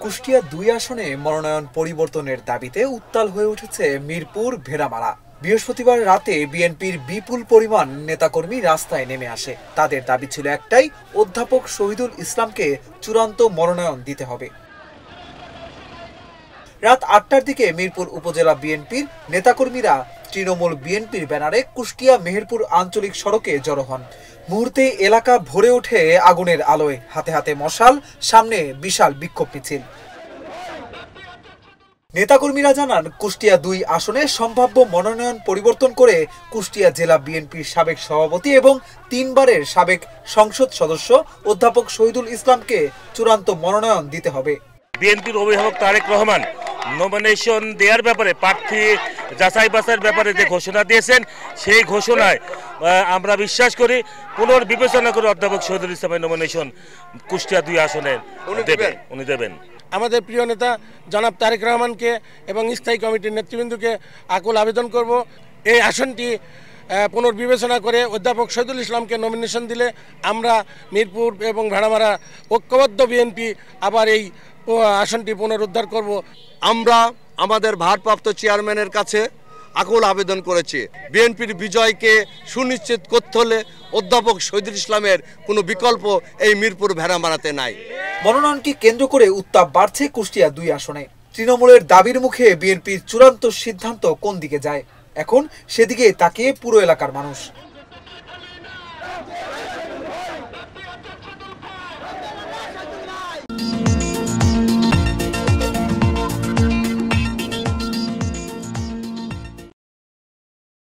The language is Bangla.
কুষ্টিয়া ২ আসনে মনোনয়ন পরিবর্তনের দাবিতে উত্তাল হয়ে উঠেছে মিরপুর ভেড়ামারা। বৃহস্পতিবার রাতে বিএনপির বিপুল পরিমাণ নেতাকর্মী রাস্তায় নেমে আসে। তাদের দাবি ছিল একটাই, অধ্যাপক শহীদুল ইসলামকে চূড়ান্ত মনোনয়ন দিতে হবে। রাত ৮টার দিকে মিরপুর উপজেলা বিএনপির নেতাকর্মীরা তৃণমূল বিএনপির ব্যানারে কুষ্টিয়া মেহেরপুর আঞ্চলিক সড়কে জড়ো হন। মুহূর্তে এলাকা ভরে ওঠে আগুনের আলোয়, হাতে হাতে মশাল, সামনে বিশাল বিক্ষোভ মিছিল। নেতাকর্মীরা জানান, কুষ্টিয়া ২ আসনে সম্ভাব্য মনোনয়ন পরিবর্তন করে কুষ্টিয়া জেলা বিএনপির সাবেক সভাপতি এবং ৩ বারের সাবেক সংসদ সদস্য অধ্যাপক শহীদুল ইসলামকে চূড়ান্ত মনোনয়ন দিতে হবে। বিএনপির অভিভাবক তারেক রহমান নমিনেশন দেওয়ার ব্যাপারে, প্রার্থী যাচাই বাছাইয়ের ব্যাপারে যে ঘোষণা দিয়েছেন, সেই ঘোষণায় আমরা বিশ্বাস করি পুনর্বিবেচনা করে অধ্যাপক শহীদুল ইসলামের নমিনেশন কুষ্টিয়া ২ আসনে উনি দেবেন। আমাদের প্রিয় নেতা জনাব তারেক রহমানকে এবং স্থায়ী কমিটির নেতৃবৃন্দকে আকুল আবেদন করব, এই আসনটি পুনর্বিবেচনা করে অধ্যাপক শহীদুল ইসলামকে নমিনেশন দিলে আমরা মিরপুর এবং ভেড়ামারা ঐক্যবদ্ধ বিএনপি আবার এই আসনটি পুনরুদ্ধার করব। আমরা আমাদের ভারপ্রাপ্ত চেয়ারম্যানের কাছে আকুল আবেদন করেছি, বিএনপির বিজয়কে সুনিশ্চিত করতে হলে অধ্যাপক শহীদুল ইসলামের কোনো বিকল্প এই মিরপুর ভেড়ামারাতে নাই। মনোনয়নকে কেন্দ্র করে উত্তাপ বাড়ছে কুষ্টিয়া ২ আসনে। তৃণমূলের দাবির মুখে বিএনপির চূড়ান্ত সিদ্ধান্ত কোন দিকে যায়, এখন সেদিকে তাকিয়ে পুরো এলাকার মানুষ।